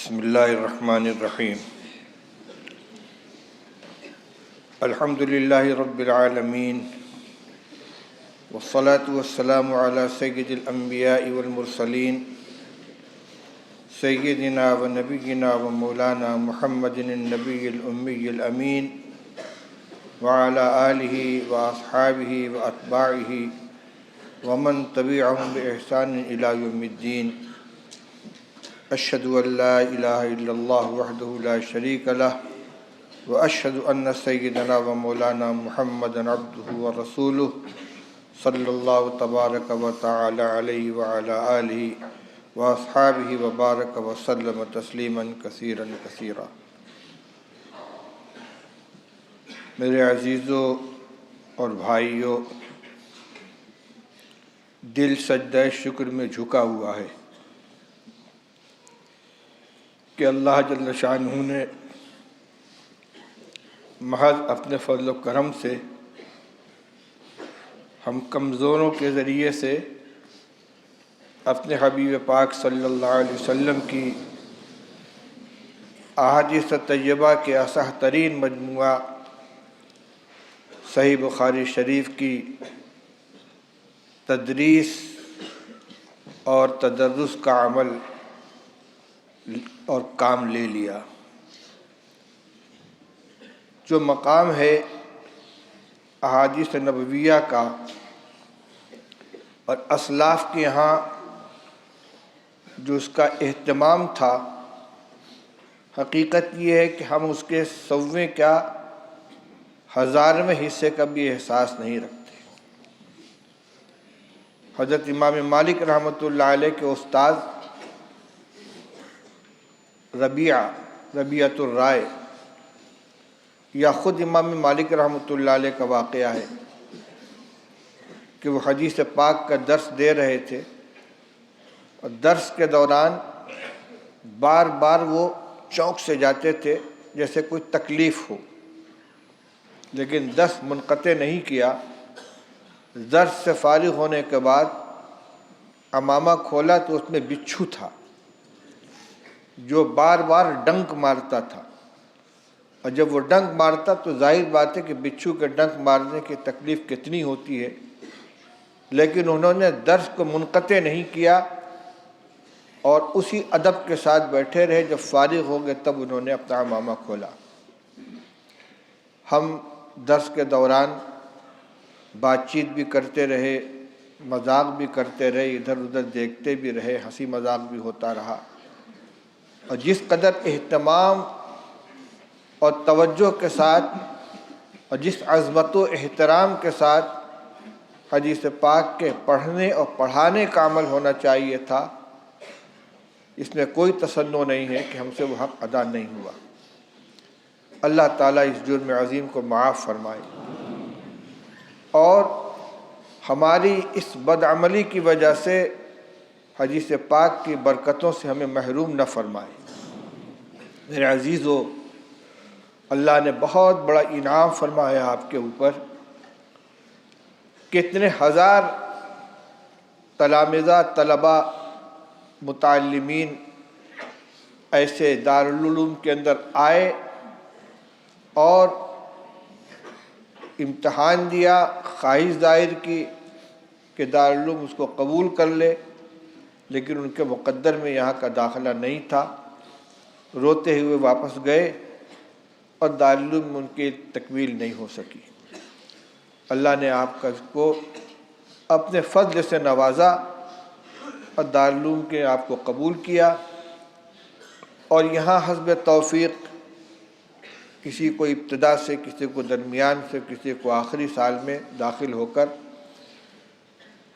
بسم اللہ الرحمن الرحیم الحمد للہ رب العالمین والصلاة والسلام علی سید الانبیاء والمرسلین سیدنا و نبینا و مولانا محمد النبی الامی الامین وعلی آلہ و اصحابہ و اتباعہ ومن تبعہم بإحسان الی یوم الدین اشہد ان لا الہ الا اللہ وحدہ لا شریک لہ واشہد ان سیدنا و مولانا محمد عبدہ ورسولہ صلی اللہ تبارک و تعالی علیہ وعلی آلہ واصحابہ وبارک وسلم تسلیما کثیرا کثیرا۔ میرے عزیزوں اور بھائیوں، دل سجدہ شکر میں جھکا ہوا ہے کہ اللہ جل شانہ نے محض اپنے فضل و کرم سے ہم کمزوروں کے ذریعے سے اپنے حبیب پاک صلی اللہ علیہ وسلم کی احادیث طیبہ کے اصح ترین مجموعہ صحیح بخاری شریف کی تدریس اور تدرس کا عمل اور کام لے لیا۔ جو مقام ہے احادیث نبویہ کا اور اسلاف کے یہاں جو اس کا اہتمام تھا، حقیقت یہ ہے کہ ہم اس کے سویں کیا ہزارویں حصے کا بھی احساس نہیں رکھتے۔ حضرت امام مالک رحمۃ اللہ علیہ کے استاد ربیعۃ الرائے یا خود امام مالک رحمۃ اللہ علیہ کا واقعہ ہے کہ وہ حدیث پاک کا درس دے رہے تھے اور درس کے دوران بار بار وہ چونک سے جاتے تھے جیسے کوئی تکلیف ہو، لیکن درس منقطع نہیں کیا۔ درس سے فارغ ہونے کے بعد عمامہ کھولا تو اس میں بچھو تھا جو بار بار ڈنک مارتا تھا، اور جب وہ ڈنک مارتا تو ظاہر بات ہے کہ بچھو کے ڈنک مارنے کی تکلیف کتنی ہوتی ہے، لیکن انہوں نے درس کو منقطع نہیں کیا اور اسی ادب کے ساتھ بیٹھے رہے۔ جب فارغ ہو گئے تب انہوں نے اپنا عمامہ کھولا۔ ہم درس کے دوران بات چیت بھی کرتے رہے، مذاق بھی کرتے رہے، ادھر ادھر دیکھتے بھی رہے، ہنسی مذاق بھی ہوتا رہا، اور جس قدر اہتمام اور توجہ کے ساتھ اور جس عظمت و احترام کے ساتھ حدیث پاک کے پڑھنے اور پڑھانے کا عمل ہونا چاہیے تھا، اس میں کوئی تصنع نہیں ہے کہ ہم سے وہ حق ادا نہیں ہوا۔ اللہ تعالیٰ اس جرم عظیم کو معاف فرمائے اور ہماری اس بدعملی کی وجہ سے حدیث پاک کی برکتوں سے ہمیں محروم نہ فرمائے۔ میرے عزیزو، اللہ نے بہت بڑا انعام فرمایا آپ کے اوپر۔ کتنے ہزار تلامذہ، طلباء، متعلمین ایسے دارالعلوم کے اندر آئے اور امتحان دیا، خواہش ظاہر کی کہ دارالعلوم اس کو قبول کر لے، لیکن ان کے مقدر میں یہاں کا داخلہ نہیں تھا۔ روتے ہوئے واپس گئے اور دارالعلوم میں ان کی تکمیل نہیں ہو سکی۔ اللہ نے آپ کو اپنے فضل سے نوازا اور دارالعلوم کے آپ کو قبول کیا، اور یہاں حسب توفیق کسی کو ابتدا سے، کسی کو درمیان سے، کسی کو آخری سال میں داخل ہو کر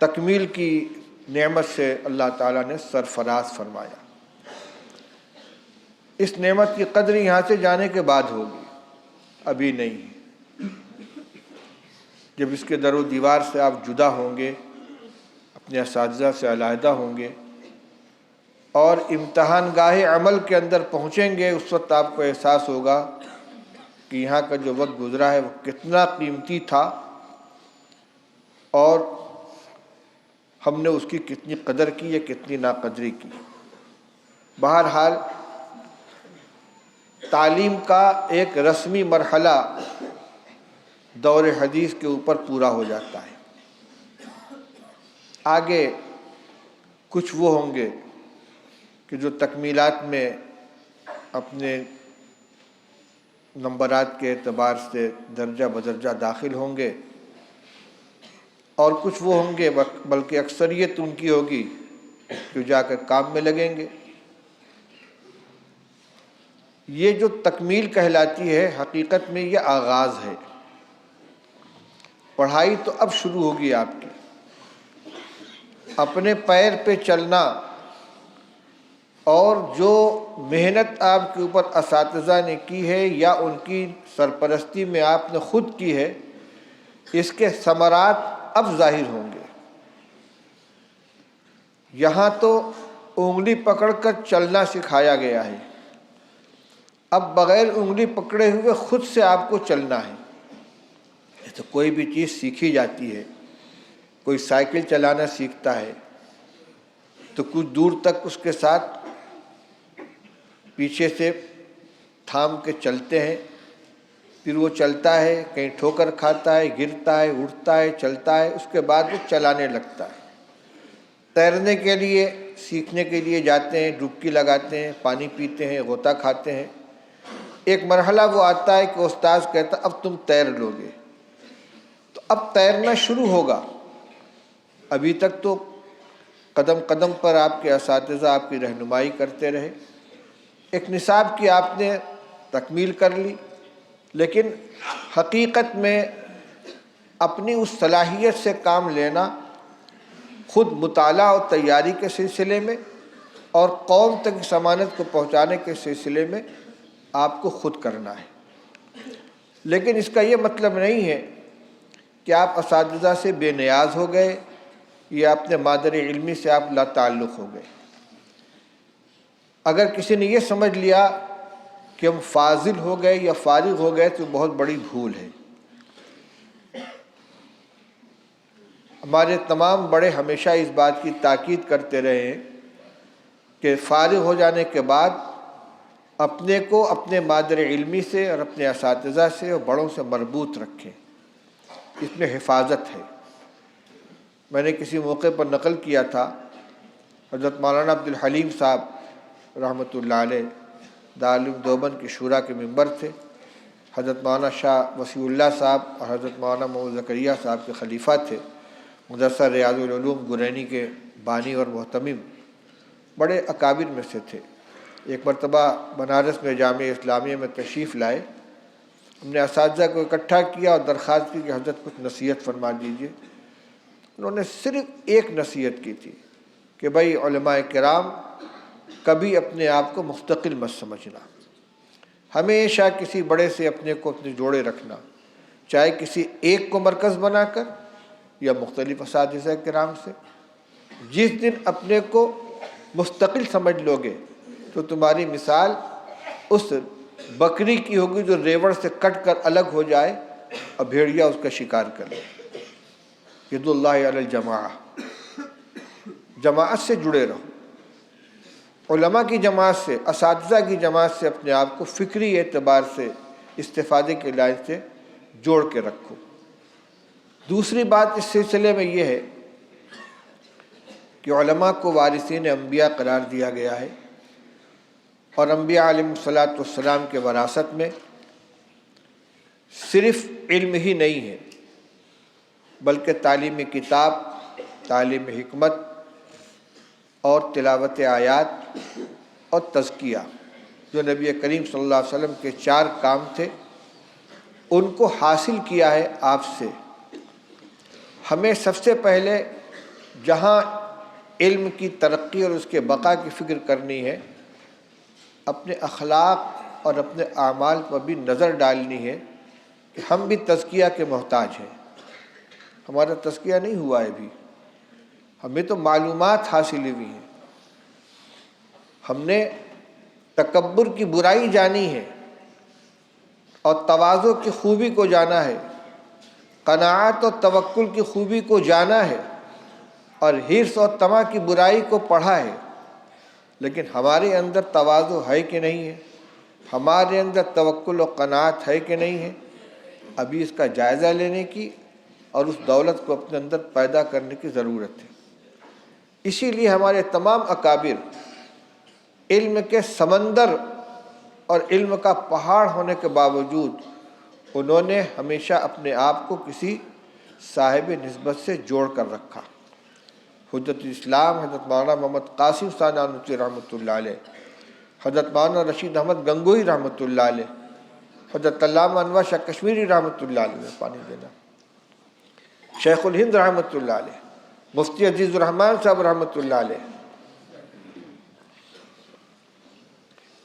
تکمیل کی نعمت سے اللہ تعالیٰ نے سرفراز فرمایا۔ اس نعمت کی قدر یہاں سے جانے کے بعد ہوگی، ابھی نہیں۔ جب اس کے در و دیوار سے آپ جدا ہوں گے، اپنے اساتذہ سے علیحدہ ہوں گے اور امتحان گاہ عمل کے اندر پہنچیں گے، اس وقت آپ کو احساس ہوگا کہ یہاں کا جو وقت گزرا ہے وہ کتنا قیمتی تھا اور ہم نے اس کی کتنی قدر کی یا کتنی ناقدری کی۔ بہرحال تعلیم کا ایک رسمی مرحلہ دور حدیث کے اوپر پورا ہو جاتا ہے۔ آگے کچھ وہ ہوں گے کہ جو تکمیلات میں اپنے نمبرات کے اعتبار سے درجہ بدرجہ داخل ہوں گے، اور کچھ وہ ہوں گے بلکہ اکثریت ان کی ہوگی کہ جا کر کام میں لگیں گے۔ یہ جو تکمیل کہلاتی ہے حقیقت میں یہ آغاز ہے۔ پڑھائی تو اب شروع ہوگی آپ کی، اپنے پیر پہ چلنا اور جو محنت آپ کے اوپر اساتذہ نے کی ہے یا ان کی سرپرستی میں آپ نے خود کی ہے، اس کے ثمرات اب ظاہر ہوں گے۔ یہاں تو انگلی پکڑ کر چلنا سکھایا گیا ہے، اب بغیر انگلی پکڑے ہوئے خود سے آپ کو چلنا ہے۔ تو کوئی بھی چیز سیکھی جاتی ہے، کوئی سائیکل چلانا سیکھتا ہے تو کچھ دور تک اس کے ساتھ پیچھے سے تھام کے چلتے ہیں، پھر وہ چلتا ہے، کہیں ٹھوکر کھاتا ہے، گرتا ہے، اٹھتا ہے، چلتا ہے، اس کے بعد وہ چلانے لگتا ہے۔ تیرنے کے لیے سیکھنے کے لیے جاتے ہیں، ڈبکی لگاتے ہیں، پانی پیتے ہیں، غوطہ کھاتے ہیں، ایک مرحلہ وہ آتا ہے کہ استاذ کہتا اب تم تیر لو گے، تو اب تیرنا شروع ہوگا۔ ابھی تک تو قدم قدم پر آپ کے اساتذہ آپ کی رہنمائی کرتے رہے، ایک نصاب کی آپ نے تکمیل کر لی، لیکن حقیقت میں اپنی اس صلاحیت سے کام لینا خود مطالعہ اور تیاری کے سلسلے میں اور قوم تک اس امانت کو پہنچانے کے سلسلے میں آپ کو خود کرنا ہے۔ لیکن اس کا یہ مطلب نہیں ہے کہ آپ اساتذہ سے بے نیاز ہو گئے یا اپنے مادر علمی سے آپ لا تعلق ہو گئے۔ اگر کسی نے یہ سمجھ لیا کہ ہم فاضل ہو گئے یا فارغ ہو گئے تو بہت بڑی بھول ہے۔ ہمارے تمام بڑے ہمیشہ اس بات کی تاکید کرتے رہے ہیں کہ فارغ ہو جانے کے بعد اپنے کو اپنے مادر علمی سے اور اپنے اساتذہ سے اور بڑوں سے مربوط رکھیں، اس میں حفاظت ہے۔ میں نے کسی موقع پر نقل کیا تھا، حضرت مولانا عبدالحلیم صاحب رحمۃ اللہ علیہ دارالعلوم دیوبند کے شورا کے ممبر تھے، حضرت مولانا شاہ وسیع اللہ صاحب اور حضرت مولانا محمد زکریا صاحب کے خلیفہ تھے، مدرسہ ریاض العلوم گرینی کے بانی اور محتمم، بڑے اکابر میں سے تھے۔ ایک مرتبہ بنارس میں جامعہ اسلامیہ میں تشریف لائے، ہم نے اساتذہ کو اکٹھا کیا اور درخواست کی کہ حضرت کچھ نصیحت فرما دیجیے۔ انہوں نے صرف ایک نصیحت کی تھی کہ بھائی علماء کرام کبھی اپنے آپ کو مستقل مت سمجھنا، ہمیشہ کسی بڑے سے اپنے کو اپنے جوڑے رکھنا، چاہے کسی ایک کو مرکز بنا کر یا مختلف اساتذہ کرام سے۔ جس دن اپنے کو مستقل سمجھ لو گے تو تمہاری مثال اس بکری کی ہوگی جو ریوڑ سے کٹ کر الگ ہو جائے اور بھیڑیا اس کا شکار کر لے۔ ید اللہ علی الجماعہ، جماعت سے جڑے رہو، علماء کی جماعت سے، اساتذہ کی جماعت سے اپنے آپ کو فکری اعتبار سے استفادے کے لائن سے جوڑ کے رکھو۔ دوسری بات اس سلسلے میں یہ ہے کہ علماء کو وارثین انبیاء قرار دیا گیا ہے، اور انبیاء علیہم الصلاۃ والسلام کے وراثت میں صرف علم ہی نہیں ہے بلکہ تعلیم کتاب، تعلیم حکمت اور تلاوت آیات اور تزکیہ، جو نبی کریم صلی اللہ علیہ وسلم کے 4 کام تھے، ان کو حاصل کیا ہے آپ سے۔ ہمیں سب سے پہلے جہاں علم کی ترقی اور اس کے بقا کی فکر کرنی ہے، اپنے اخلاق اور اپنے اعمال پر بھی نظر ڈالنی ہے کہ ہم بھی تزکیہ کے محتاج ہیں۔ ہمارا تزکیہ نہیں ہوا ہے ابھی، ہمیں تو معلومات حاصل ہوئی ہیں، ہم نے تکبر کی برائی جانی ہے اور تواضع کی خوبی کو جانا ہے، قناعت اور توکل کی خوبی کو جانا ہے، اور حرص اور طمع کی برائی کو پڑھا ہے۔ لیکن ہمارے اندر تواضع ہے کہ نہیں ہے؟ ہمارے اندر توکل و قناعت ہے کہ نہیں ہے، ابھی اس کا جائزہ لینے کی اور اس دولت کو اپنے اندر پیدا کرنے کی ضرورت ہے۔ اسی لیے ہمارے تمام اکابر علم کے سمندر اور علم کا پہاڑ ہونے کے باوجود انہوں نے ہمیشہ اپنے آپ کو کسی صاحب نسبت سے جوڑ کر رکھا۔ حجت اسلام حضرت مولانا محمد قاسم نانوتوی رحمۃ اللہ علیہ، حضرت مولانا رشید احمد گنگوئی رحمۃ اللہ علیہ، حضرت علامہ انور شاہ کشمیری رحمۃ اللہ علیہ، پانی دینا، شیخ الہند رحمۃ اللہ علیہ، مفتی عزیز الرحمان صاحب رحمۃ اللہ علیہ،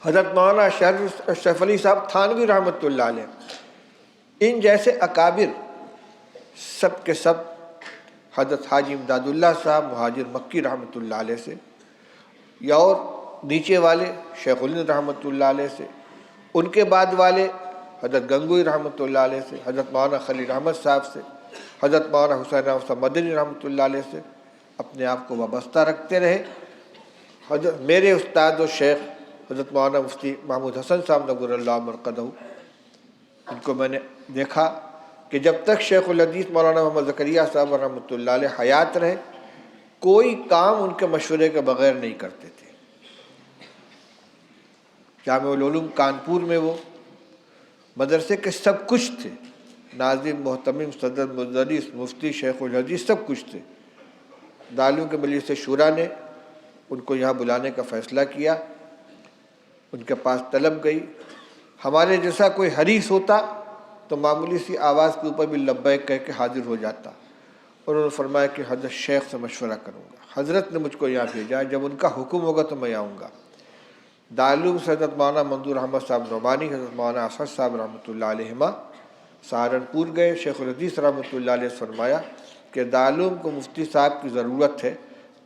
حضرت مولانا اشرف علی صاحب تھانوی رحمۃ اللہ علیہ، ان جیسے اکابر سب کے سب حضرت حاجی امداد اللہ صاحب مہاجر مکی رحمۃ اللہ علیہ سے، یا اور نیچے والے شیخ الہند رحمۃ اللہ علیہ سے، ان کے بعد والے حضرت گنگوئی رحمۃ اللہ علیہ سے، حضرت مولانا خلیل احمد صاحب سے، حضرت مولانا حسین احمد صاحب مدنی رحمۃ اللہ علیہ سے اپنے آپ کو وابستہ رکھتے رہے۔ حضرت میرے استاد و شیخ حضرت مولانا مفتی محمود حسن صاحب نور اللہ مرقدہ، ان کو میں نے دیکھا کہ جب تک شیخ الحدیث مولانا محمد زکریہ صاحب رحمۃ اللہ علیہ حیات رہے، کوئی کام ان کے مشورے کے بغیر نہیں کرتے تھے۔ جامع العلوم کانپور میں وہ مدرسے کے سب کچھ تھے، ناظم، محتمم، صدر، مدرس، مفتی، شیخ الحدیث، سب کچھ تھے۔ دارالعلوم کے مجلس شورا نے ان کو یہاں بلانے کا فیصلہ کیا، ان کے پاس طلب گئی۔ ہمارے جیسا کوئی حریص ہوتا تو معمولی سی آواز کے اوپر بھی لبیک کہہ کے حاضر ہو جاتا۔ انہوں نے فرمایا کہ حضرت شیخ سے مشورہ کروں گا، حضرت نے مجھ کو یہاں بھیجا، جب ان کا حکم ہوگا تو میں آؤں گا۔ دارالعلوم سے حضرت مولانا منظور احمد صاحب نعمانی، حضرت مولانا اسد صاحب رحمۃ اللہ علیہما سہارنپور گئے۔ شیخ الحدیث رحمۃ اللہ علیہ فرمایا کہ دارالعلوم کو مفتی صاحب کی ضرورت ہے،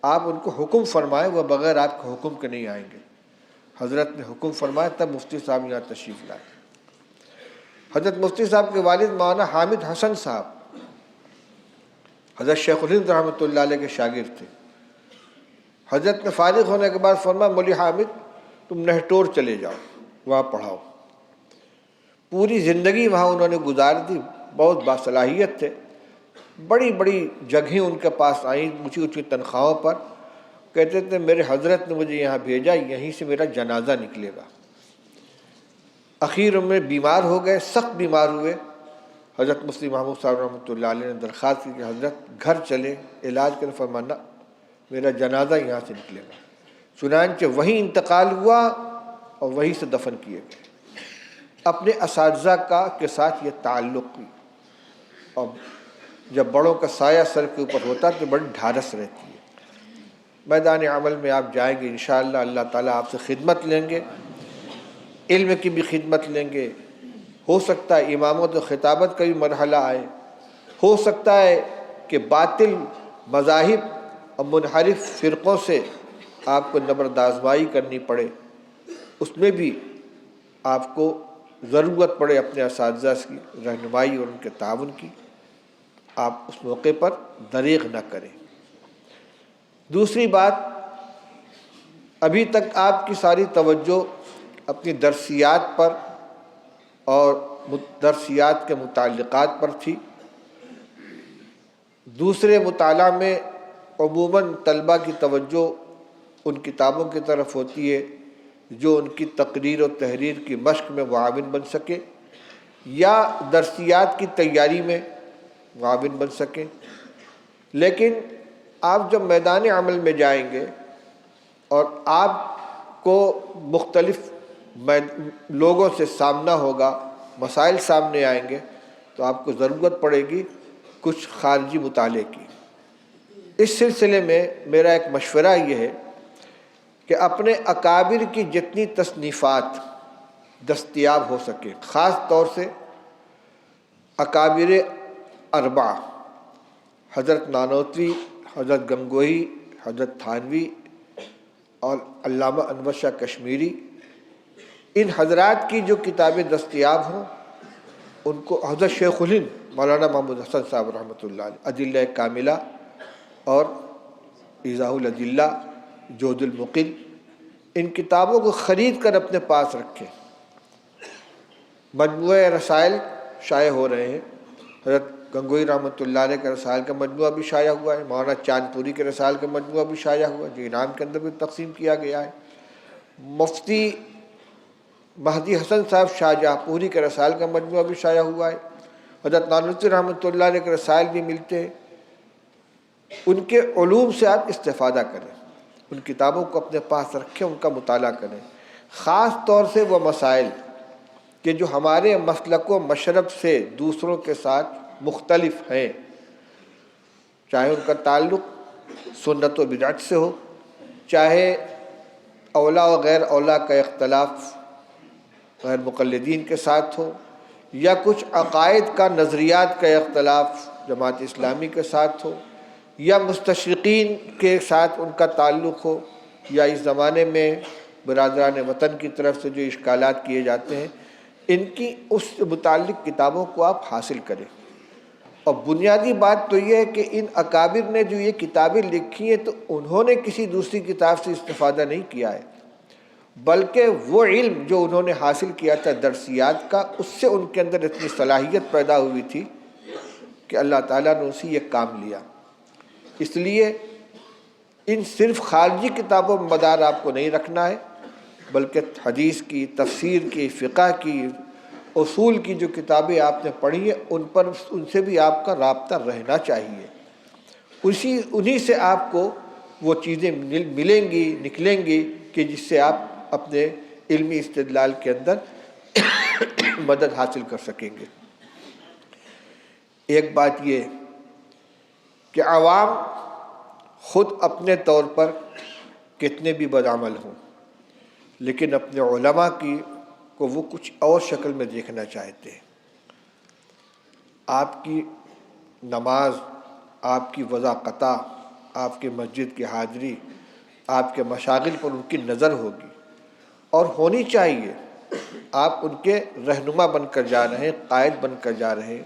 آپ ان کو حکم فرمائیں، وہ بغیر آپ کے حکم کے نہیں آئیں گے۔ حضرت نے حکم فرمایا، تب مفتی صاحب یہاں تشریف لائے۔ حضرت مفتی صاحب کے والد مولانا حامد حسن صاحب حضرت شیخ الہند رحمۃ اللہ علیہ کے شاگرد تھے۔ حضرت نے فارغ ہونے کے بعد فرمایا، مولوی حامد تم نہٹور چلے جاؤ، وہاں پڑھاؤ۔ پوری زندگی وہاں انہوں نے گزار دی، بہت باصلاحیت تھے، بڑی بڑی جگہیں ان کے پاس آئیں، اونچی اونچی تنخواہوں پر۔ کہتے تھے میرے حضرت نے مجھے یہاں بھیجا، یہیں سے میرا جنازہ نکلے گا۔ اخیر میں بیمار ہو گئے، سخت بیمار ہوئے۔ حضرت مفتی محمود صاحب رحمۃ اللہ علیہ نے درخواست کی کہ حضرت گھر چلے علاج کریں، فرمانا میرا جنازہ یہاں سے نکلے گا۔ چنانچہ وہیں انتقال ہوا اور وہیں سے دفن کیے گئے۔ اپنے اساتذہ کے ساتھ یہ تعلق، اور جب بڑوں کا سایہ سر کے اوپر ہوتا تو بڑی ڈھارس رہتی ہے۔ میدان عمل میں آپ جائیں گے انشاءاللہ، اللہ تعالیٰ آپ سے خدمت لیں گے، علم کی بھی خدمت لیں گے۔ ہو سکتا ہے امامت و خطابت کا بھی مرحلہ آئے، ہو سکتا ہے کہ باطل مذاہب اور منحرف فرقوں سے آپ کو نبرد آزمائی کرنی پڑے، اس میں بھی آپ کو ضرورت پڑے اپنے اساتذہ کی رہنمائی اور ان کے تعاون کی، آپ اس موقع پر دریغ نہ کریں۔ دوسری بات، ابھی تک آپ کی ساری توجہ اپنی درسیات پر اور درسیات کے متعلقات پر تھی۔ دوسرے مطالعہ میں عموماً طلبہ کی توجہ ان کتابوں کی طرف ہوتی ہے جو ان کی تقریر و تحریر کی مشق میں معاون بن سکے یا درسیات کی تیاری میں معاون بن سکیں۔ لیکن آپ جب میدان عمل میں جائیں گے اور آپ کو مختلف لوگوں سے سامنا ہوگا، مسائل سامنے آئیں گے، تو آپ کو ضرورت پڑے گی کچھ خارجی مطالعے کی۔ اس سلسلے میں میرا ایک مشورہ یہ ہے کہ اپنے اکابر کی جتنی تصنیفات دستیاب ہو سکے، خاص طور سے اکابر اربعہ حضرت نانوتوی، حضرت گنگوہی، حضرت تھانوی اور علامہ انور شاہ کشمیری، ان حضرات کی جو کتابیں دستیاب ہوں ان کو، حضرت شیخ الہند مولانا محمود حسن صاحب رحمۃ اللہ علیہ ادلہ کاملہ اور ایضاح الادلہ، جود المقل، ان کتابوں کو خرید کر اپنے پاس رکھیں۔ مجموعہ رسائل شائع ہو رہے ہیں، حضرت گنگوئی رحمۃ اللہ علیہ کے رسائل کا مجموعہ بھی شائع ہوا ہے، مولانا چاند پوری کے رسائل کا مجموعہ بھی شائع ہوا ہے جو انعام کے اندر بھی تقسیم کیا گیا ہے، مفتی مہدی حسن صاحب شاہ جہاں پوری کے رسائل کا مجموعہ بھی شائع ہوا ہے، حضرت نانوتوی رحمۃ اللہ علیہ کے رسائل بھی ملتے ہیں۔ ان کے علوم سے آپ استفادہ کریں، ان کتابوں کو اپنے پاس رکھیں، ان کا مطالعہ کریں، خاص طور سے وہ مسائل کہ جو ہمارے مسلک و مشرب سے دوسروں کے ساتھ مختلف ہیں، چاہے ان کا تعلق سنت و بدعت سے ہو، چاہے اولا و غیر اولا کا اختلاف غیر مقلدین کے ساتھ ہو، یا کچھ عقائد کا نظریات کا اختلاف جماعت اسلامی کے ساتھ ہو، یا مستشرقین کے ساتھ ان کا تعلق ہو، یا اس زمانے میں برادران وطن کی طرف سے جو اشکالات کیے جاتے ہیں، ان کی اس سے متعلق کتابوں کو آپ حاصل کریں۔ اور بنیادی بات تو یہ ہے کہ ان اکابر نے جو یہ کتابیں لکھی ہیں تو انہوں نے کسی دوسری کتاب سے استفادہ نہیں کیا ہے، بلکہ وہ علم جو انہوں نے حاصل کیا تھا درسیات کا، اس سے ان کے اندر اتنی صلاحیت پیدا ہوئی تھی کہ اللہ تعالیٰ نے اسی یہ کام لیا۔ اس لیے ان صرف خارجی کتابوں میں مدار آپ کو نہیں رکھنا ہے، بلکہ حدیث کی، تفسیر کی، فقہ کی، اصول کی جو کتابیں آپ نے پڑھی ہیں ان سے بھی آپ کا رابطہ رہنا چاہیے۔ انہی سے آپ کو وہ چیزیں ملیں گی، نکلیں گی کہ جس سے آپ اپنے علمی استدلال کے اندر مدد حاصل کر سکیں گے۔ ایک بات یہ کہ عوام خود اپنے طور پر کتنے بھی بدعمل ہوں، لیکن اپنے علماء کو وہ کچھ اور شکل میں دیکھنا چاہتے ہیں۔ آپ کی نماز، آپ کی وضاقتہ، آپ کی مسجد کی حاضری، آپ کے مشاغل پر ان کی نظر ہوگی اور ہونی چاہیے۔ آپ ان کے رہنما بن کر جا رہے ہیں، قائد بن کر جا رہے ہیں۔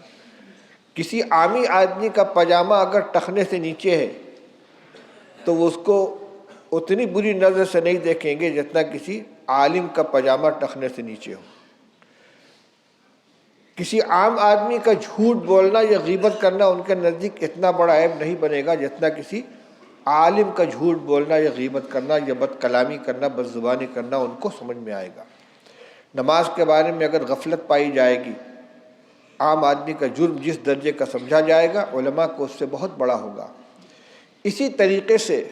کسی عامی آدمی کا پاجامہ اگر ٹخنے سے نیچے ہے تو وہ اس کو اتنی بری نظر سے نہیں دیکھیں گے جتنا کسی عالم کا پاجامہ ٹخنے سے نیچے ہو۔ کسی عام آدمی کا جھوٹ بولنا یا غیبت کرنا ان کے نزدیک اتنا بڑا عیب نہیں بنے گا جتنا کسی عالم کا جھوٹ بولنا یا غیبت کرنا یا بد کلامی کرنا، بد زبانی کرنا ان کو سمجھ میں آئے گا۔ نماز کے بارے میں اگر غفلت پائی جائے گی، عام آدمی کا جرم جس درجے کا سمجھا جائے گا، علماء کو اس سے بہت بڑا ہوگا۔ اسی طریقے سے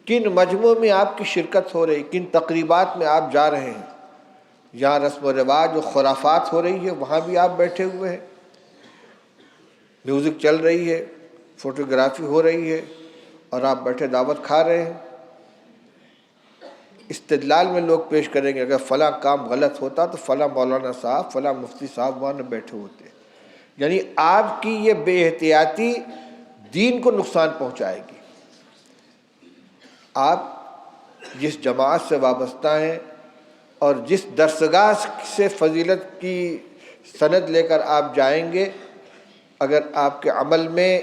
کن مجموعوں میں آپ کی شرکت ہو رہی، کن تقریبات میں آپ جا رہے ہیں، جہاں رسم و رواج اور خرافات ہو رہی ہے وہاں بھی آپ بیٹھے ہوئے ہیں، میوزک چل رہی ہے، فوٹوگرافی ہو رہی ہے اور آپ بیٹھے دعوت کھا رہے ہیں۔ استدلال میں لوگ پیش کریں گے اگر فلاں کام غلط ہوتا تو فلاں مولانا صاحب، فلاں مفتی صاحب وہاں نہ بیٹھے ہوتے۔ یعنی آپ کی یہ بے احتیاطی دین کو نقصان پہنچائے گی۔ آپ جس جماعت سے وابستہ ہیں اور جس درسگاہ سے فضیلت کی سند لے کر آپ جائیں گے، اگر آپ کے عمل میں،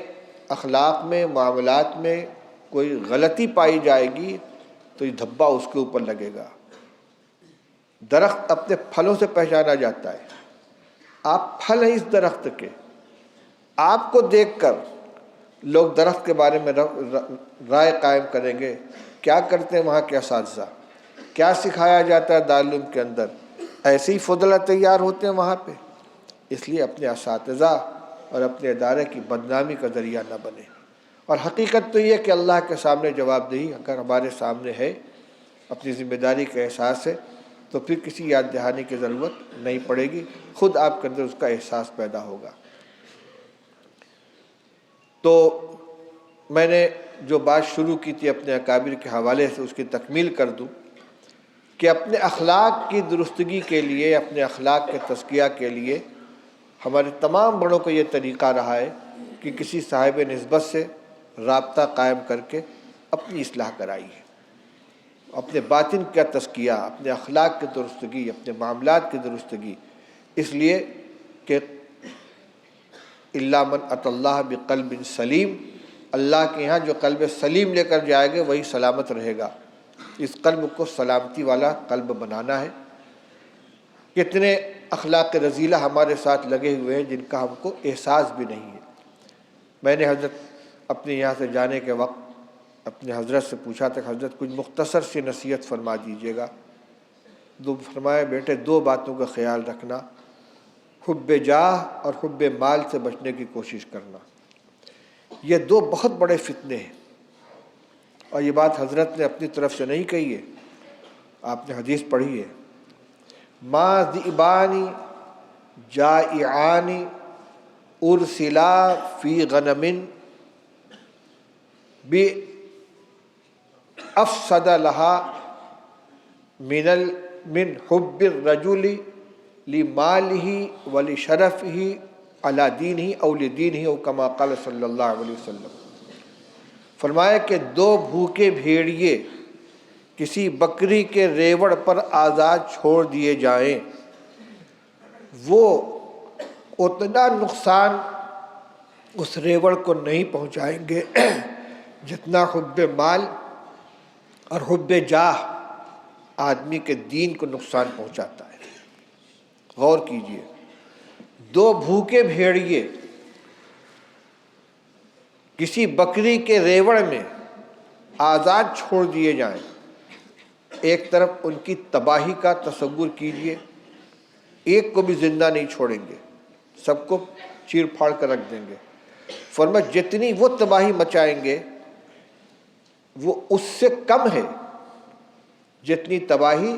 اخلاق میں، معاملات میں کوئی غلطی پائی جائے گی تو یہ دھبا اس کے اوپر لگے گا۔ درخت اپنے پھلوں سے پہچانا جاتا ہے۔ آپ پھل ہیں اس درخت کے، آپ کو دیکھ کر لوگ درخت کے بارے میں رائے قائم کریں گے۔ کیا کرتے ہیں وہاں کے اساتذہ، کیا سکھایا جاتا ہے دارالعلوم کے اندر، ایسے ہی فضلہ تیار ہوتے ہیں وہاں پہ۔ اس لیے اپنے اساتذہ اور اپنے ادارے کی بدنامی کا ذریعہ نہ بنے۔ اور حقیقت تو یہ کہ اللہ کے سامنے جواب دہی اگر ہمارے سامنے ہے، اپنی ذمہ داری کا احساس ہے، تو پھر کسی یاد دہانی کی ضرورت نہیں پڑے گی، خود آپ کے اندر اس کا احساس پیدا ہوگا۔ تو میں نے جو بات شروع کی تھی اپنے اکابر کے حوالے سے، اس کی تکمیل کر دوں کہ اپنے اخلاق کی درستگی کے لیے، اپنے اخلاق کے تزکیہ کے لیے ہمارے تمام بڑوں کا یہ طریقہ رہا ہے کہ کسی صاحب نسبت سے رابطہ قائم کر کے اپنی اصلاح کرائیے، اپنے باطن کا تزکیہ، اپنے اخلاق کی درستگی، اپنے معاملات کی درستگی، اس لیے کہ الا من اتی اللہ بقلب سلیم، اللہ کے یہاں جو قلب سلیم لے کر جائے گا وہی سلامت رہے گا۔ اس قلب کو سلامتی والا قلب بنانا ہے۔ کتنے اخلاق رذیلہ ہمارے ساتھ لگے ہوئے ہیں جن کا ہم کو احساس بھی نہیں ہے۔ میں نے حضرت اپنے یہاں سے جانے کے وقت اپنے حضرت سے پوچھا تھا کہ حضرت کچھ مختصر سی نصیحت فرما دیجیے گا۔ فرمایا بیٹے 2 باتوں کا خیال رکھنا، حب جاہ اور حب مال سے بچنے کی کوشش کرنا۔ یہ 2 بہت بڑے فتنے ہیں، اور یہ بات حضرت نے اپنی طرف سے نہیں کہی ہے، آپ نے حدیث پڑھی ہے، ما ذئبان جائعان ارسلا فی غنم بافسد لها من حب الرجل لمالہ ولشرفہ علی دینہ او لدینہ او کما قال صلی اللہ علیہ وسلم۔ فرمایا کہ 2 بھوکے بھیڑیے کسی بکری کے ریوڑ پر آزاد چھوڑ دیے جائیں، وہ اتنا نقصان اس ریوڑ کو نہیں پہنچائیں گے جتنا حب مال اور حب جاہ آدمی کے دین کو نقصان پہنچاتا ہے۔ غور کیجئے، 2 بھوکے بھیڑیے کسی بکری کے ریوڑ میں آزاد چھوڑ دیے جائیں، ایک طرف ان کی تباہی کا تصور کیجئے، ایک کو بھی زندہ نہیں چھوڑیں گے، سب کو چیر پھاڑ کر رکھ دیں گے۔ فرمایا جتنی وہ تباہی مچائیں گے وہ اس سے کم ہے جتنی تباہی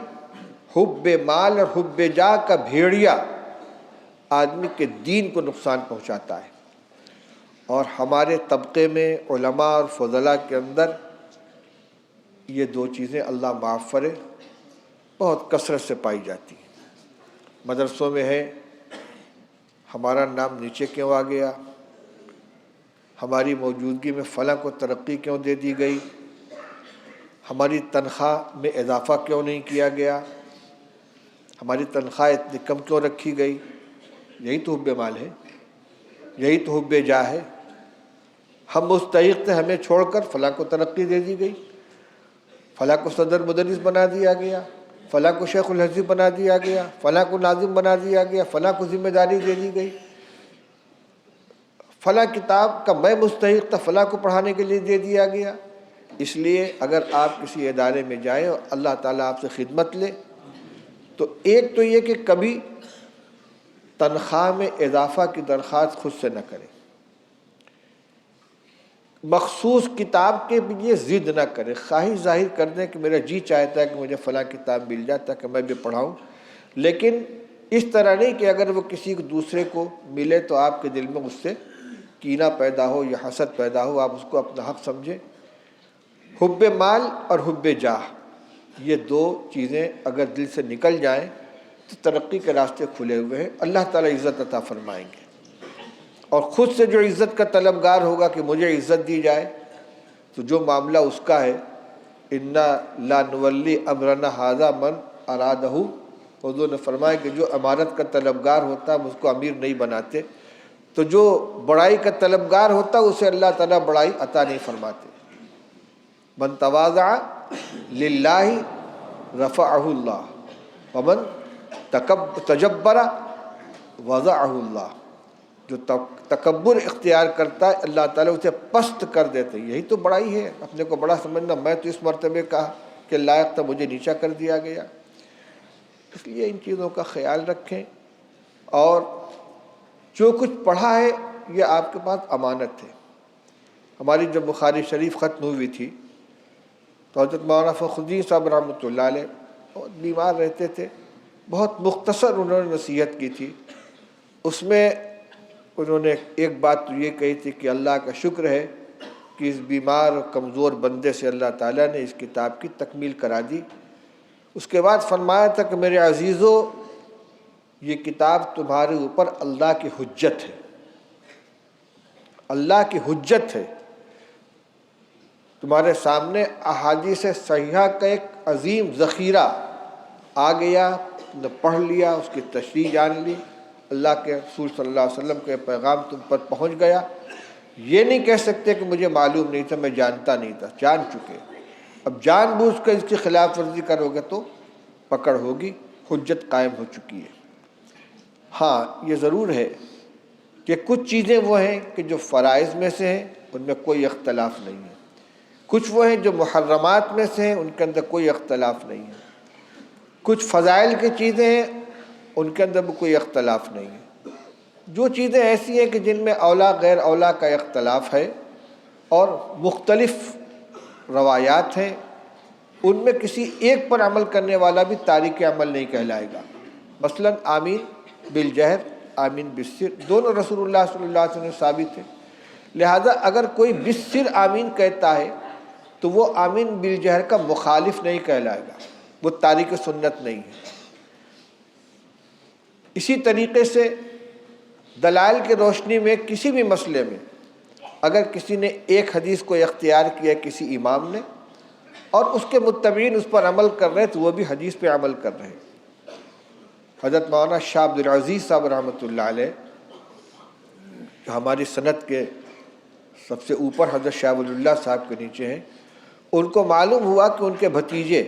حب مال اور حب جاہ کا بھیڑیا آدمی کے دین کو نقصان پہنچاتا ہے۔ اور ہمارے طبقے میں علماء اور فضلاء کے اندر یہ 2 چیزیں اللہ معاف کرے بہت کثرت سے پائی جاتی ہیں۔ مدرسوں میں ہے ہمارا نام نیچے کیوں آ گیا، ہماری موجودگی میں فلاں کو ترقی کیوں دے دی گئی، ہماری تنخواہ میں اضافہ کیوں نہیں کیا گیا، ہماری تنخواہ اتنی کم کیوں رکھی گئی۔ یہی تو حب مال ہے، یہی تو حب جاہ ہے۔ ہم مستحق تھے، ہمیں چھوڑ کر فلاں کو ترقی دے دی گئی، فلاں کو صدر مدرس بنا دیا گیا، فلاں کو شیخ الحدیث بنا دیا گیا، فلاں کو ناظم بنا دیا گیا، فلاں کو ذمہ داری دے دی گئی، فلاں کتاب کا میں مستحق تھا، فلاں کو پڑھانے کے لیے دے دیا گیا۔ اس لیے اگر آپ کسی ادارے میں جائیں اور اللہ تعالیٰ آپ سے خدمت لے تو ایک تو یہ کہ کبھی تنخواہ میں اضافہ کی درخواست خود سے نہ کریں، مخصوص کتاب کے لیے ضد نہ کریں، خواہش ظاہر کر دیں کہ میرا جی چاہتا ہے کہ مجھے فلاں کتاب مل جائے تاکہ میں بھی پڑھاؤں، لیکن اس طرح نہیں کہ اگر وہ کسی دوسرے کو ملے تو آپ کے دل میں اس سے کینہ پیدا ہو یا حسد پیدا ہو، آپ اس کو اپنا حق سمجھیں۔ حب مال اور حب جاہ، یہ 2 چیزیں اگر دل سے نکل جائیں تو ترقی کے راستے کھلے ہوئے ہیں، اللہ تعالیٰ عزت عطا فرمائیں گے۔ اور خود سے جو عزت کا طلبگار ہوگا کہ مجھے عزت دی جائے تو جو معاملہ اس کا ہے، انا لا نولی امرنا ھذا من ارادہ، حضور نے فرمایا کہ جو امانت کا طلبگار ہوتا ہے ہم اس کو امیر نہیں بناتے، تو جو بڑائی کا طلبگار ہوتا ہے اسے اللہ تعالیٰ بڑائی عطا نہیں فرماتے۔ من تواضع للہ رفعہ اللہ ومن تجبر وضعہ اللہ، جو تکبر اختیار کرتا ہے اللہ تعالیٰ اسے پست کر دیتے۔ یہی تو بڑائی ہے، اپنے کو بڑا سمجھنا، میں تو اس مرتبے کا کہ لائق تھا مجھے نیچا کر دیا گیا۔ اس لیے ان چیزوں کا خیال رکھیں، اور جو کچھ پڑھا ہے یہ آپ کے پاس امانت ہے۔ ہماری جب بخاری شریف ختم ہوئی تھی تو حضرت مولانا فخر الدین صاحب رحمۃ اللہ علیہ بہت بیمار رہتے تھے، بہت مختصر انہوں نے نصیحت کی تھی۔ اس میں انہوں نے ایک بات تو یہ کہی تھی کہ اللہ کا شکر ہے کہ اس بیمار اور کمزور بندے سے اللہ تعالیٰ نے اس کتاب کی تکمیل کرا دی۔ اس کے بعد فرمایا تھا کہ میرے عزیزو، یہ کتاب تمہارے اوپر اللہ کی حجت ہے، اللہ کی حجت ہے۔ تمہارے سامنے احادیث صحیحہ کا ایک عظیم ذخیرہ آ گیا، تم نے پڑھ لیا، اس کی تشریح جان لی، اللہ کے رسول صلی اللہ علیہ وسلم کا پیغام تم پر پہنچ گیا۔ یہ نہیں کہہ سکتے کہ مجھے معلوم نہیں تھا، میں جانتا نہیں تھا، جان چکے۔ اب جان بوجھ کر اس کی خلاف ورزی کرو گے تو پکڑ ہوگی، حجت قائم ہو چکی ہے۔ ہاں یہ ضرور ہے کہ کچھ چیزیں وہ ہیں کہ جو فرائض میں سے ہیں، ان میں کوئی اختلاف نہیں ہے، کچھ وہ ہیں جو محرمات میں سے ہیں، ان کے اندر کوئی اختلاف نہیں ہے، کچھ فضائل کی چیزیں ہیں ان کے اندر بھی کوئی اختلاف نہیں ہے۔ جو چیزیں ایسی ہیں کہ جن میں اولا غیر اولا کا اختلاف ہے اور مختلف روایات ہیں، ان میں کسی ایک پر عمل کرنے والا بھی تارک عمل نہیں کہلائے گا۔ مثلا آمین بالجہر، آمین بالسر، دونوں رسول اللہ صلی اللہ علیہ وسلم سے ثابت ہے۔ لہذا اگر کوئی بالسر آمین کہتا ہے تو وہ آمین بالجہر کا مخالف نہیں کہلائے گا، وہ تارک سنت نہیں ہے۔ اسی طریقے سے دلائل کی روشنی میں کسی بھی مسئلے میں اگر کسی نے ایک حدیث کو اختیار کیا کسی امام نے اور اس کے متبعین اس پر عمل کر رہے تو وہ بھی حدیث پہ عمل کر رہے ہیں۔ حضرت مولانا شاہ عبد العزیز صاحب رحمۃ اللہ علیہ جو ہماری سند کے سب سے اوپر حضرت شاہ ولی اللہ صاحب کے نیچے ہیں، ان کو معلوم ہوا کہ ان کے بھتیجے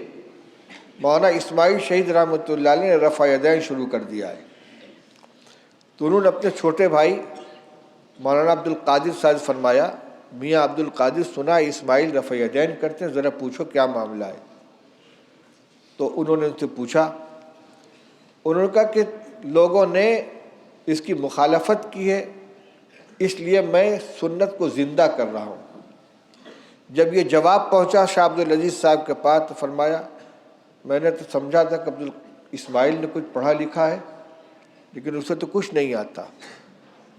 مولانا اسماعیل شہید رحمۃ اللہ علیہ نے رفع یدین شروع کر دیا ہے، تو انہوں نے اپنے چھوٹے بھائی مولانا عبد القادر صاحب فرمایا، میاں عبد القادر سنا اسماعیل رفع یدین کرتے ہیں، ذرا پوچھو کیا معاملہ ہے۔ تو انہوں نے ان سے پوچھا، انہوں نے کہا کہ لوگوں نے اس کی مخالفت کی ہے، اس لیے میں سنت کو زندہ کر رہا ہوں۔ جب یہ جواب پہنچا شاہ عبد العزیز صاحب کے پاس تو فرمایا، میں نے تو سمجھا تھا کہ اسماعیل نے کچھ پڑھا لکھا ہے لیکن اسے تو کچھ نہیں آتا۔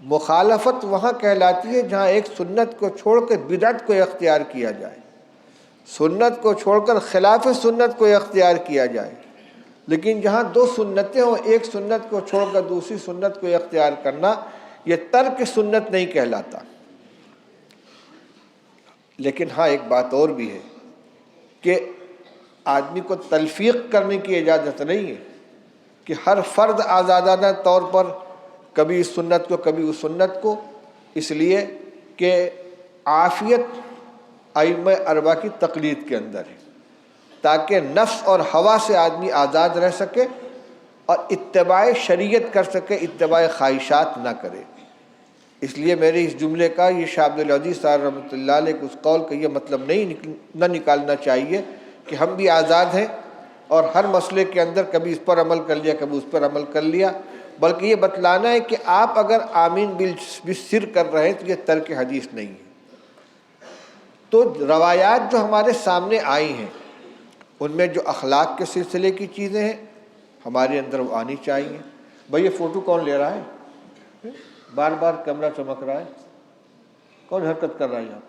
مخالفت وہاں کہلاتی ہے جہاں ایک سنت کو چھوڑ کر بدعت کو اختیار کیا جائے، سنت کو چھوڑ کر خلاف سنت کو اختیار کیا جائے، لیکن جہاں دو سنتیں ہوں ایک سنت کو چھوڑ کر دوسری سنت کو اختیار کرنا، یہ ترک سنت نہیں کہلاتا۔ لیکن ہاں ایک بات اور بھی ہے کہ آدمی کو تلفیق کرنے کی اجازت نہیں ہے کہ ہر فرد آزادانہ طور پر کبھی اس سنت کو کبھی اس سنت کو، اس لیے کہ عافیت ائمہ اربعہ کی تقلید کے اندر ہے، تاکہ نفس اور ہوا سے آدمی آزاد رہ سکے اور اتباع شریعت کر سکے، اتباع خواہشات نہ کرے۔ اس لیے میرے اس جملے کا یہ شاہ عبد العزیز صاحب رحمۃ اللہ علیہ کے اس قول کا یہ مطلب نہ نکالنا چاہیے کہ ہم بھی آزاد ہیں اور ہر مسئلے کے اندر کبھی اس پر عمل کر لیا کبھی اس پر عمل کر لیا، بلکہ یہ بتلانا ہے کہ آپ اگر آمین بالسر کر رہے ہیں تو یہ ترک حدیث نہیں ہے۔ تو روایات جو ہمارے سامنے آئی ہیں ان میں جو اخلاق کے سلسلے کی چیزیں ہیں ہمارے اندر وہ آنی چاہیے۔ بھائی یہ فوٹو کون لے رہا ہے؟ بار بار کیمرہ چمک رہا ہے، کون حرکت کر رہا ہے یہاں پہ؟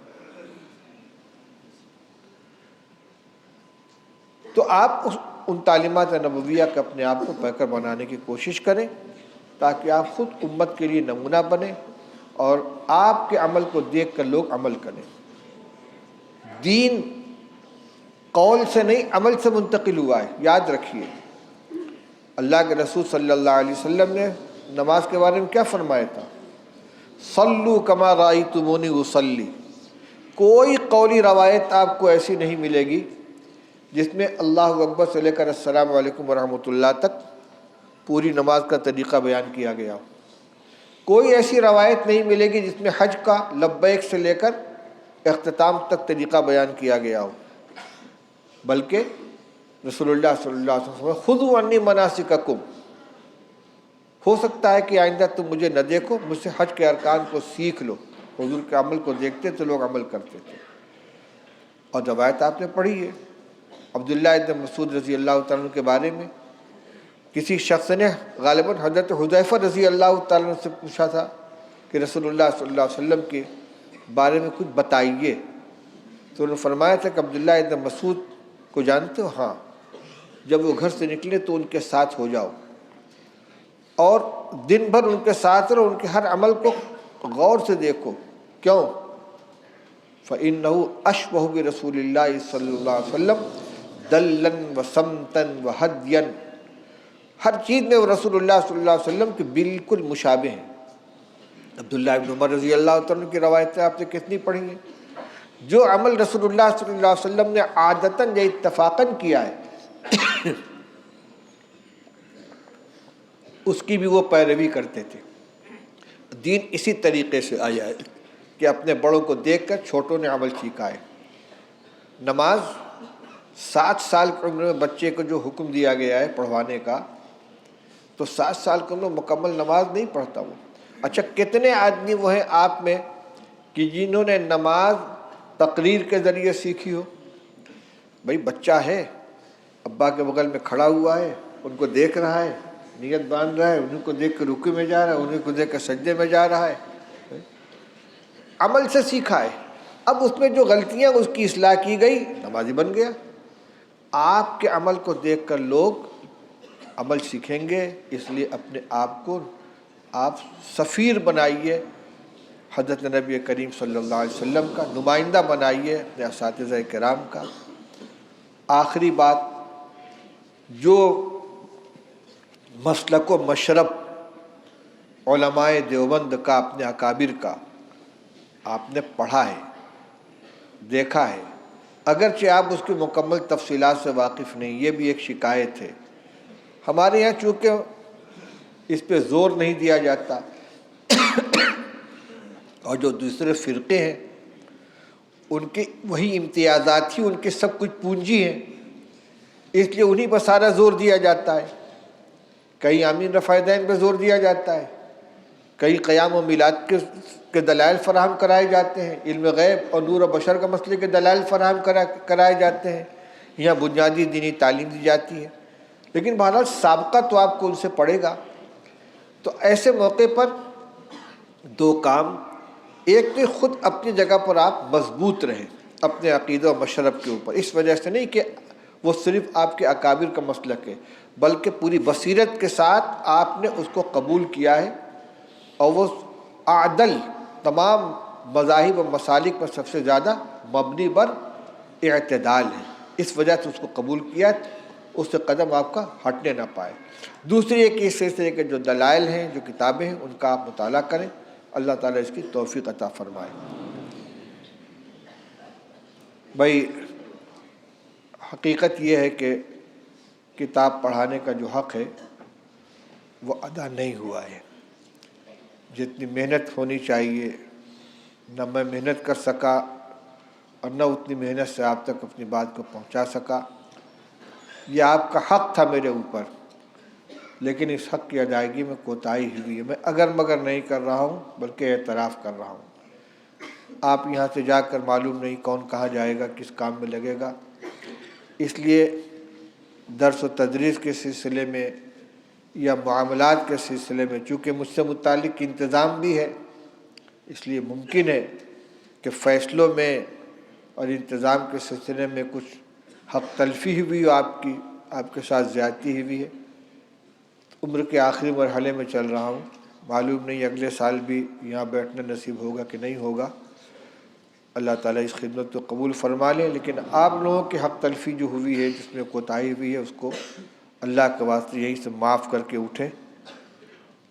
تو آپ ان تعلیمات نبویہ کے اپنے آپ کو پیکر بنانے کی کوشش کریں تاکہ آپ خود امت کے لیے نمونہ بنیں اور آپ کے عمل کو دیکھ کر لوگ عمل کریں۔ دین قول سے نہیں عمل سے منتقل ہوا ہے، یاد رکھیے۔ اللہ کے رسول صلی اللہ علیہ وسلم نے نماز کے بارے میں کیا فرمایا تھا؟ صلو کما رأیتمونی اصلی۔ کوئی قولی روایت آپ کو ایسی نہیں ملے گی جس میں اللہ اکبر سے لے کر السلام علیکم ورحمۃ اللہ تک پوری نماز کا طریقہ بیان کیا گیا ہو۔ کوئی ایسی روایت نہیں ملے گی جس میں حج کا لبیک سے لے کر اختتام تک طریقہ بیان کیا گیا ہو، بلکہ رسول اللہ صلی اللہ علیہ وسلم خذوا عنی مناسککم، ہو سکتا ہے کہ آئندہ تم مجھے نہ دیکھو، مجھ سے حج کے ارکان کو سیکھ لو۔ حضور کے عمل کو دیکھتے تو لوگ عمل کرتے تھے، اور روایت آپ نے پڑھی ہے عبداللہ ابن مسعود رضی اللہ تعالیٰ عنہ کے بارے میں۔ کسی شخص نے غالباً حضرت حذیفہ رضی اللہ تعالیٰ عنہ سے پوچھا تھا کہ رسول اللہ صلی اللہ علیہ وسلم کے بارے میں کچھ بتائیے، تو انہوں نے فرمایا تھا کہ عبداللہ ابن مسعود کو جانتے ہو؟ ہاں، جب وہ گھر سے نکلے تو ان کے ساتھ ہو جاؤ اور دن بھر ان کے ساتھ رہو، ان کے ہر عمل کو غور سے دیکھو۔ کیوں؟ فَإِنَّهُ أَشْبَهُ بِرَسُولِ اللَّهِ صلی اللہ علیہ وسلم دَلًّا وَسَمْتًا وَهَدْيًا، ہر چیز میں وہ رسول اللہ صلی اللہ علیہ وسلم کے بالکل مشابہ ہیں۔ عبداللہ ابن عمر رضی اللہ تعالیٰ عنہ کی روایتیں آپ نے کتنی پڑھی ہیں؟ جو عمل رسول اللہ صلی اللہ علیہ وسلم نے عادتاً یا اتفاقاً کیا ہے اس کی بھی وہ پیروی کرتے تھے۔ دین اسی طریقے سے آیا ہے کہ اپنے بڑوں کو دیکھ کر چھوٹوں نے عمل سیکھا ہے۔ نماز 7 سال کی عمر میں بچے کو جو حکم دیا گیا ہے پڑھوانے کا، تو 7 سال کی عمر میں مکمل نماز نہیں پڑھتا وہ۔ اچھا، کتنے آدمی وہ ہیں آپ میں کہ جنہوں نے نماز تقریر کے ذریعے سیکھی ہو؟ بھئی بچہ ہے، ابا کے بغل میں کھڑا ہوا ہے، ان کو دیکھ رہا ہے، نیت باندھ رہا ہے، انہیں کو دیکھ کے رکوع میں جا رہا ہے، انہیں کو دیکھ کے سجدے میں جا رہا ہے، عمل سے سیکھا ہے۔ اب اس میں جو غلطیاں اس کی اصلاح کی گئی، نمازی بن گیا۔ آپ کے عمل کو دیکھ کر لوگ عمل سیکھیں گے، اس لیے اپنے آپ کو آپ سفیر بنائیے حضرت نبی کریم صلی اللہ علیہ وسلم کا، نمائندہ بنائیے اپنے اساتذہ کرام کا۔ آخری بات، جو مسلک و مشرب علماء دیوبند کا، اپنے اکابر کا آپ نے پڑھا ہے، دیکھا ہے، اگرچہ آپ اس کی مکمل تفصیلات سے واقف نہیں، یہ بھی ایک شکایت ہے ہمارے یہاں، چونکہ اس پہ زور نہیں دیا جاتا، اور جو دوسرے فرقے ہیں ان کی وہی امتیازات ہی ان کے سب کچھ پونجی ہیں، اس لیے انہی پر سارا زور دیا جاتا ہے۔ کئی آمین رفع دین پہ زور دیا جاتا ہے، کئی قیام و میلاد کے دلائل فراہم کرائے جاتے ہیں، علم غیب اور نور و بشر کا مسئلے کے دلائل فراہم کرائے جاتے ہیں، یہاں بنیادی دینی تعلیم دی جاتی ہے، لیکن بہرحال سابقہ تو آپ کو ان سے پڑے گا۔ تو ایسے موقع پر دو کام، ایک تو خود اپنی جگہ پر آپ مضبوط رہیں اپنے عقیدہ و مشرب کے اوپر، اس وجہ سے نہیں کہ وہ صرف آپ کے اکابر کا مسلک ہے، بلکہ پوری بصیرت کے ساتھ آپ نے اس کو قبول کیا ہے، اور وہ اعدل تمام مذاہب و مسالک پر سب سے زیادہ مبنی بر اعتدال ہے، اس وجہ سے اس کو قبول کیا، اس سے قدم آپ کا ہٹنے نہ پائے۔ دوسری ایک اس سلسلے کے جو دلائل ہیں، جو کتابیں ہیں، ان کا آپ مطالعہ کریں، اللہ تعالیٰ اس کی توفیق عطا فرمائے۔ بھائی حقیقت یہ ہے کہ کتاب پڑھانے کا جو حق ہے وہ ادا نہیں ہوا ہے۔ جتنی محنت ہونی چاہیے نہ میں محنت کر سکا، اور نہ اتنی محنت سے آپ تک اپنی بات کو پہنچا سکا۔ یہ آپ کا حق تھا میرے اوپر، لیکن اس حق کی ادائیگی میں کوتاہی ہوئی ہے۔ میں اگر مگر نہیں کر رہا ہوں، بلکہ اعتراف کر رہا ہوں۔ آپ یہاں سے جا کر معلوم نہیں کون کہاں جائے گا، کس کام میں لگے گا، اس لیے درس و تدریس کے سلسلے میں یا معاملات کے سلسلے میں چونکہ مجھ سے متعلق انتظام بھی ہے، اس لیے ممکن ہے کہ فیصلوں میں اور انتظام کے سلسلے میں کچھ حق تلفی ہوئی ہو، آپ کے ساتھ زیادتی ہوئی ہے۔ عمر کے آخری مرحلے میں چل رہا ہوں، معلوم نہیں اگلے سال بھی یہاں بیٹھنا نصیب ہوگا کہ نہیں ہوگا، اللہ تعالیٰ اس خدمت کو قبول فرما لے۔ لیکن آپ لوگوں کی حق تلفی جو ہوئی ہے، جس میں کوتاہی ہوئی ہے، اس کو اللہ کے واسطے یہیں سے معاف کر کے اٹھیں،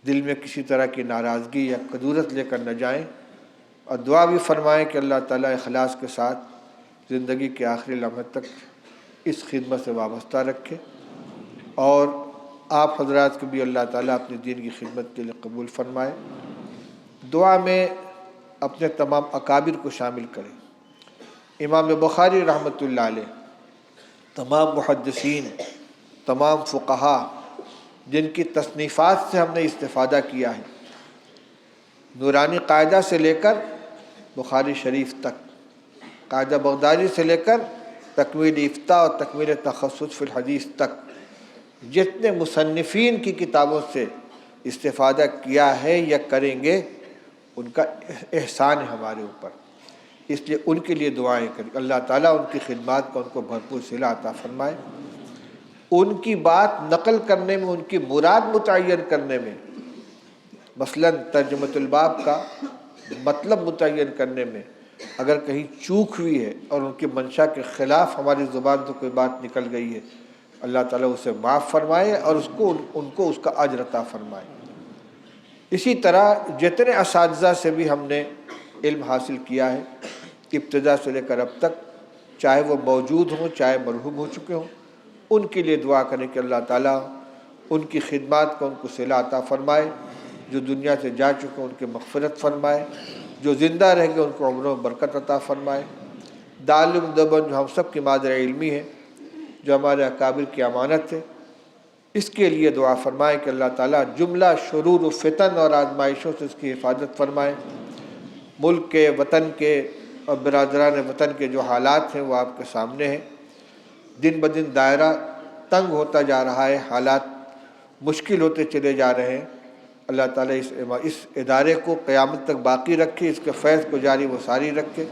دل میں کسی طرح کی ناراضگی یا کدورت لے کر نہ جائیں، اور دعا بھی فرمائیں کہ اللہ تعالیٰ اخلاص کے ساتھ زندگی کے آخری لمحے تک اس خدمت سے وابستہ رکھے، اور آپ حضرات کو بھی اللہ تعالیٰ اپنے دین کی خدمت کے لیے قبول فرمائے۔ دعا میں اپنے تمام اکابر کو شامل کریں، امام بخاری رحمۃ اللہ علیہ، تمام محدثین، تمام فقہا جن کی تصنیفات سے ہم نے استفادہ کیا ہے، نورانی قاعدہ سے لے کر بخاری شریف تک، قاعدہ بغدادی سے لے کر تکمیل افتاء اور تکمیل تخصص فی الحدیث تک، جتنے مصنفین کی کتابوں سے استفادہ کیا ہے یا کریں گے، ان کا احسان ہے ہمارے اوپر، اس لیے ان کے لیے دعائیں کریں، اللہ تعالیٰ ان کی خدمات کا ان کو بھرپور صلہ عطا فرمائے۔ ان کی بات نقل کرنے میں، ان کی مراد متعین کرنے میں، مثلاً ترجمۃ الباب کا مطلب متعین کرنے میں اگر کہیں چوک ہوئی ہے اور ان کی منشا کے خلاف ہماری زبان سے کوئی بات نکل گئی ہے، اللہ تعالیٰ اسے معاف فرمائے اور ان کو اس کا اجر عطا فرمائے۔ اسی طرح جتنے اساتذہ سے بھی ہم نے علم حاصل کیا ہے ابتدا سے لے کر اب تک، چاہے وہ موجود ہوں چاہے مرحوم ہو چکے ہوں، ان کے لیے دعا کریں کہ اللہ تعالیٰ ان کی خدمات کو ان کو صلہ عطا فرمائے، جو دنیا سے جا چکے ان کے مغفرت فرمائے، جو زندہ رہیں گے ان کو عمروں میں برکت عطا فرمائے۔ دارالعلوم دیوبند جو ہم سب کی مادر علمی ہے، جو ہمارے اکابر کی امانت ہے، اس کے لیے دعا فرمائے کہ اللہ تعالیٰ جملہ شرور و فتن اور آزمائشوں سے اس کی حفاظت فرمائے۔ ملک کے، وطن کے اور برادران وطن کے جو حالات ہیں وہ آپ کے سامنے ہیں۔ دن بدن دائرہ تنگ ہوتا جا رہا ہے، حالات مشکل ہوتے چلے جا رہے ہیں۔ اللہ تعالیٰ اس ادارے کو قیامت تک باقی رکھے، اس کے فیض کو جاری و ساری رکھے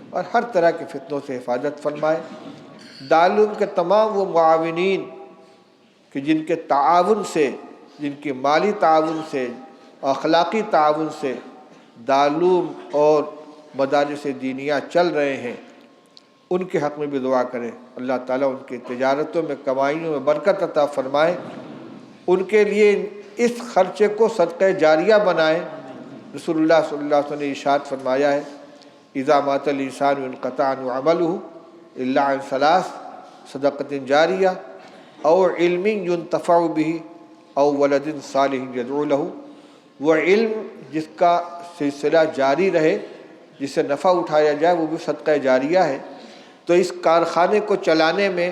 اور ہر طرح کے فتنوں سے حفاظت فرمائے۔ دارالعلوم کے تمام وہ معاونین کہ جن کے تعاون سے، جن کے مالی تعاون سے، اخلاقی تعاون سے دارالعلوم اور مدارس دینیہ چل رہے ہیں، ان کے حق میں بھی دعا کریں۔ اللہ تعالیٰ ان کی تجارتوں میں، کمائیوں میں برکت عطا فرمائے، ان کے لیے اس خرچے کو صدقہ جاریہ بنائے۔ رسول اللہ صلی اللہ علیہ وسلم نے ارشاد فرمایا ہے، اذا مات الانسان انقطع عنہ عملہ الا عن ثلاث صدقۃ جاریہ او علم ينتفع به او ولد صالح يدعو له۔ وہ علم جس کا سلسلہ جاری رہے، جس سے نفع اٹھایا جائے، وہ بھی صدقہ جاریہ ہے۔ تو اس کارخانے کو چلانے میں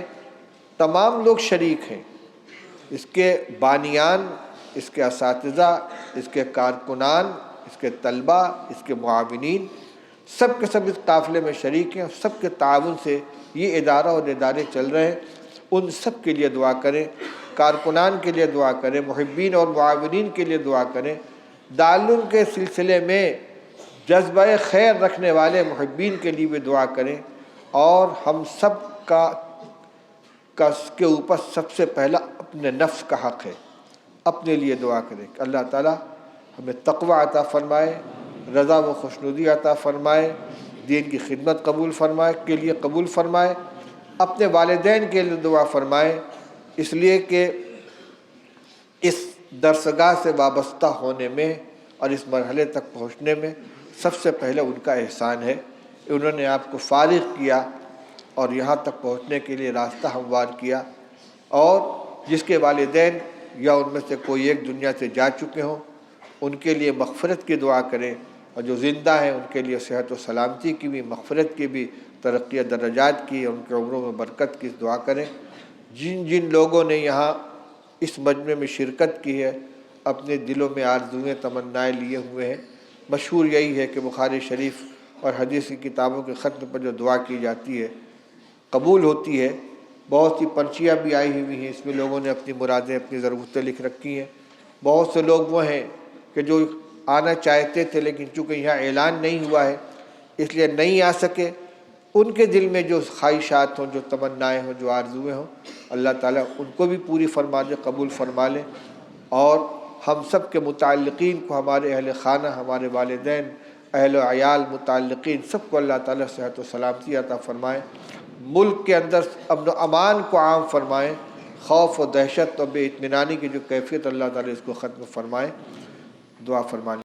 تمام لوگ شریک ہیں، اس کے بانیان، اس کے اساتذہ، اس کے کارکنان، اس کے طلباء، اس کے معاونین، سب کے سب اس قافلے میں شریک ہیں، سب کے تعاون سے یہ ادارہ اور ادارے چل رہے ہیں۔ ان سب کے لیے دعا کریں، کارکنان کے لیے دعا کریں، محبین اور معاونین کے لیے دعا کریں، دارالعلوم کے سلسلے میں جذبہ خیر رکھنے والے محبین کے لیے بھی دعا کریں، اور ہم سب کا کے اوپر سب سے پہلا اپنے نفس کا حق ہے، اپنے لیے دعا کریں کہ اللہ تعالیٰ ہمیں تقوی عطا فرمائے، رضا و خوشنودی عطا فرمائے، دین کی خدمت قبول فرمائے کے لیے قبول فرمائے، اپنے والدین کے لیے دعا فرمائے، اس لیے کہ اس درسگاہ سے وابستہ ہونے میں اور اس مرحلے تک پہنچنے میں سب سے پہلے ان کا احسان ہے۔ انہوں نے آپ کو فارغ کیا اور یہاں تک پہنچنے کے لیے راستہ ہموار کیا، اور جس کے والدین یا ان میں سے کوئی ایک دنیا سے جا چکے ہوں ان کے لیے مغفرت کی دعا کریں، اور جو زندہ ہیں ان کے لیے صحت و سلامتی کی بھی، مغفرت کی بھی، ترقی درجات کی، ان کے عمروں میں برکت کی دعا کریں۔ جن جن لوگوں نے یہاں اس مجمع میں شرکت کی ہے، اپنے دلوں میں آرزوئیں، تمنائیں لیے ہوئے ہیں۔ مشہور یہی ہے کہ بخاری شریف اور حدیث کی کتابوں کے ختم پر جو دعا کی جاتی ہے قبول ہوتی ہے۔ بہت سی پرچیاں بھی آئی ہوئی ہیں، اس میں لوگوں نے اپنی مرادیں، اپنی ضرورتیں لکھ رکھی ہیں۔ بہت سے لوگ وہ ہیں کہ جو آنا چاہتے تھے لیکن چونکہ یہاں اعلان نہیں ہوا ہے اس لیے نہیں آ سکے۔ ان کے دل میں جو خواہشات ہوں، جو تمنائیں ہوں، جو آرزویں ہوں، اللہ تعالیٰ ان کو بھی پوری فرما دے، قبول فرما لے، اور ہم سب کے متعلقین کو، ہمارے اہل خانہ، ہمارے والدین، اہل و عیال، متعلقین، سب کو اللہ تعالیٰ صحت و سلامتی عطا فرمائے۔ ملک کے اندر امن و امان کو عام فرمائیں، خوف و دہشت اور بے اطمینانی کی جو کیفیت اللہ تعالیٰ اس کو ختم فرمائے۔ دعا فرمائیں۔